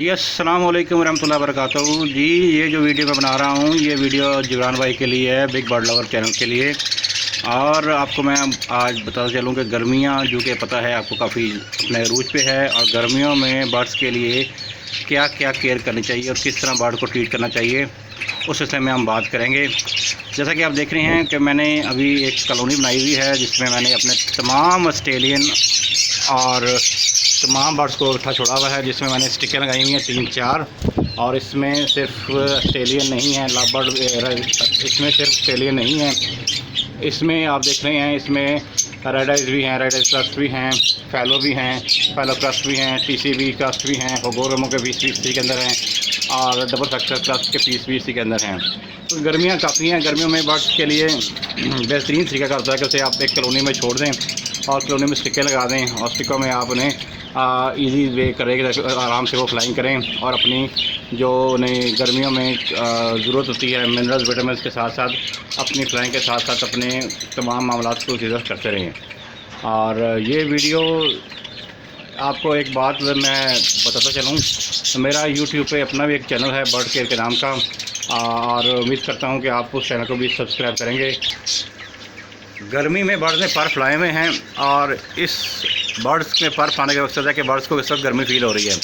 जी अस्सलाम वालेकुम रहमतुल्लाहि वबरकातुहू। जी ये जो वीडियो मैं बना रहा हूँ ये वीडियो जिब्रान भाई के लिए है, बिग बर्ड लवर चैनल के लिए। और आपको मैं आज बताता चलूँ कि गर्मियाँ जो कि पता है आपको काफ़ी अपने रूज पे है, और गर्मियों में बर्ड्स के लिए क्या क्या केयर करनी चाहिए और किस तरह बर्ड को ट्रीट करना चाहिए उस सिलसिले में हम बात करेंगे। जैसा कि आप देख रहे हैं कि मैंने अभी एक कॉलोनी बनाई हुई है जिसमें मैंने अपने तमाम ऑस्ट्रेलियन और तमाम बर्ड्स को इकट्ठा छोड़ा हुआ है, जिसमें मैंने स्टिकें लगाई हुई हैं 3-4। और इसमें सिर्फ ऑस्ट्रेलियन नहीं है लव बर्ड, इसमें सिर्फ ऑस्ट्रेलियन नहीं है, इसमें आप देख रहे हैं इसमें रेड आइज भी हैं, रेड आइज क्रस्ट भी हैं, फैलो भी हैं, फैलो क्रस्ट भी हैं, टीसीबी क्रस्ट भी हैं, होगोरमो के पीस भी इसी के अंदर हैं और डबल फैक्टर क्रस्ट के पीस भी इसी के अंदर हैं। तो गर्मियाँ काफ़ी हैं, गर्मियों में बर्ड्स के लिए बेहतरीन तरीका होता है कि उसे आप एक कॉलोनी में छोड़ दें और कॉलोनी में स्टिकें लगा दें और स्टिकों में आप उन्हें ईजी वे करेंगे, आराम से वो फ्लाइंग करें और अपनी जो उन्हें गर्मियों में ज़रूरत होती है मिनरल्स विटामिन्स के साथ साथ अपनी फ्लाइंग के साथ साथ अपने तमाम मामलात को सीधा करते रहें। और ये वीडियो आपको एक बात मैं बताता चलूँ, तो मेरा यूट्यूब पे अपना भी एक चैनल है बर्ड केयर के नाम का, और उम्मीद करता हूँ कि आप उस चैनल को भी सब्सक्राइब करेंगे। गर्मी में बर्ड्स ने पर फैलाए हुए हैं और इस बर्ड्स में पर फैलाने का मकसद है कि बर्ड्स को इस वक्त गर्मी फील हो रही है,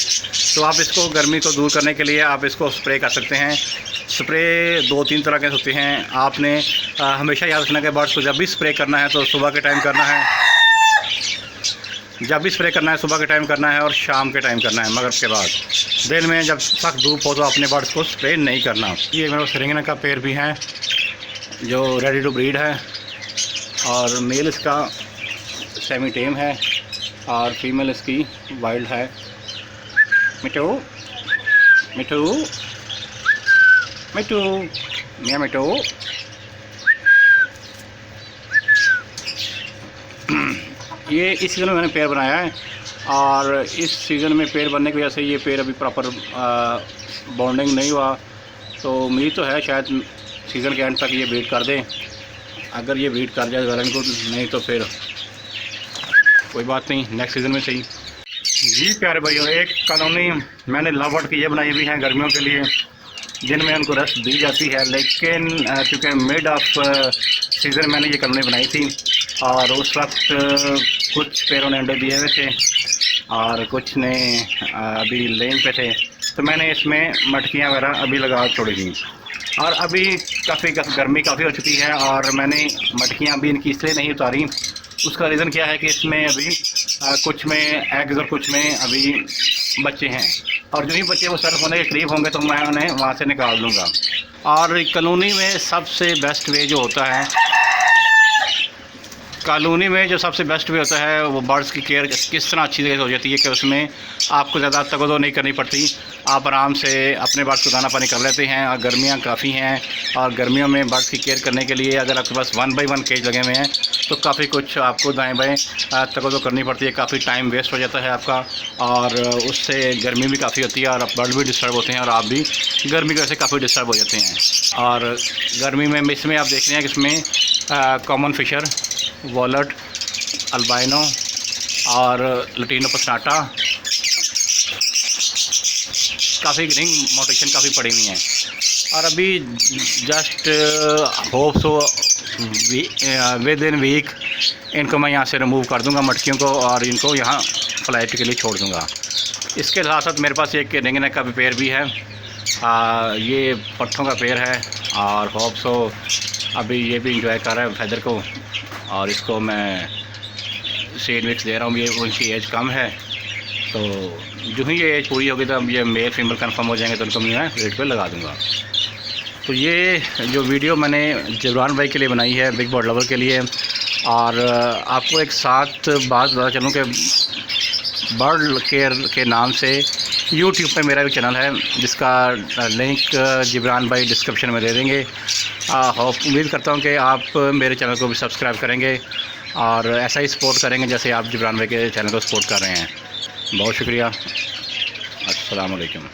तो आप इसको गर्मी को दूर करने के लिए आप इसको स्प्रे कर सकते हैं। स्प्रे 2-3 तरह के होते हैं। आपने हमेशा याद रखना कि बर्ड्स को जब भी स्प्रे करना है तो सुबह के टाइम करना है, जब भी स्प्रे करना है सुबह के टाइम करना है और शाम के टाइम करना है, मगरिब के बाद। दिन में जब सख्त धूप हो तो अपने बर्ड्स को स्प्रे नहीं करना। ये मेरे पास रिंगना का पेड़ भी है जो रेडी टू ब्रीड है, और मेल इसका सेमी टेम है और फीमेल इसकी वाइल्ड है। मिठू मिठू मिठू मियाँ मिठू। ये इस सीज़न में मैंने पेड़ बनाया है और इस सीज़न में पेड़ बनने की वजह से ये पेड़ अभी प्रॉपर बॉन्डिंग नहीं हुआ, तो उम्मीद तो है शायद सीज़न के एंड तक ये ब्रीड कर दें। अगर ये ब्रीड कर जाए वेल गुड, नहीं तो फिर कोई बात नहीं, नेक्स्ट सीज़न में सही। जी प्यारे भाइयों, एक कॉलोनी मैंने लव बर्ड की ये बनाई हुई है गर्मियों के लिए, जिनमें उनको रेस्ट दी जाती है, लेकिन चूँकि मिड ऑफ सीज़न मैंने ये कॉलोनी बनाई थी और उस वक्त कुछ पेड़ों ने अंडे दिए हुए थे और कुछ ने अभी लेन पे थे, तो मैंने इसमें मटकियाँ वगैरह अभी लगा छोड़ी थी। और अभी काफ़ी गर्मी काफ़ी हो चुकी है और मैंने मटकियाँ अभी इनकी इसलिए नहीं उतारी, उसका रीज़न क्या है कि इसमें अभी कुछ में एग्स और कुछ में अभी बच्चे हैं, और जो ही बच्चे वो सर्व होने के करीब होंगे तो मैं उन्हें वहाँ से निकाल दूँगा। और कॉलोनी में सबसे बेस्ट वे जो होता है, कॉलोनी में जो सबसे बेस्ट वे होता है वो बर्ड्स की केयर किस तरह अच्छी तरह से हो जाती है कि उसमें आपको ज़्यादा तगदो नहीं करनी पड़ती, आप आराम से अपने बर्ड्स को दाना पानी कर लेते हैं। और गर्मियाँ काफ़ी हैं और गर्मियों में बर्ड्स की केयर करने के लिए अगर आपके पास 1 बाई 1 केज लगे हुए हैं तो काफ़ी कुछ आपको दाएँ बाएँ तगदो करनी पड़ती है, काफ़ी टाइम वेस्ट हो जाता है आपका, और उससे गर्मी भी काफ़ी होती है और बर्ड भी डिस्टर्ब होते हैं और आप भी गर्मी की वजह से काफ़ी डिस्टर्ब हो जाते हैं। और गर्मी में इसमें आप देख रहे हैं कि इसमें कॉमन फिशर, वॉलट, अल्बाइनो और लटीनो पसनाटा, काफ़ी रिंग मोटेशन काफ़ी पड़ी हुई हैं। और अभी just hope so within week इनको मैं यहाँ से रिमूव कर दूँगा मटकियों को, और इनको यहाँ फ्लाइट के लिए छोड़ दूँगा। इसके साथ साथ मेरे पास एक रिंग नेक का भी पेड़ भी है, ये पट्ठों का पेड़ है और होप सो अभी ये भी इंजॉय कर रहा है फैदर को, और इसको मैं सीड मिक्स दे रहा हूँ। ये उनकी एज कम है, तो जो ही ये एज पूरी होगी तो ये मेल फीमेल कंफर्म हो जाएंगे तो उनको मैं रेट पे लगा दूँगा। तो ये जो वीडियो मैंने जिब्रान भाई के लिए बनाई है, बिग बर्ड लवर के लिए। और आपको एक साथ बात बता चलूँ कि बर्ड केयर के नाम से यूट्यूब पे मेरा भी चैनल है जिसका लिंक जिब्रान भाई डिस्क्रिप्शन में दे देंगे। उम्मीद करता हूँ कि आप मेरे चैनल को भी सब्सक्राइब करेंगे और ऐसा ही सपोर्ट करेंगे जैसे आप जिब्रान भाई के चैनल को सपोर्ट कर रहे हैं। बहुत शुक्रिया। अस्सलाम वालेकुम।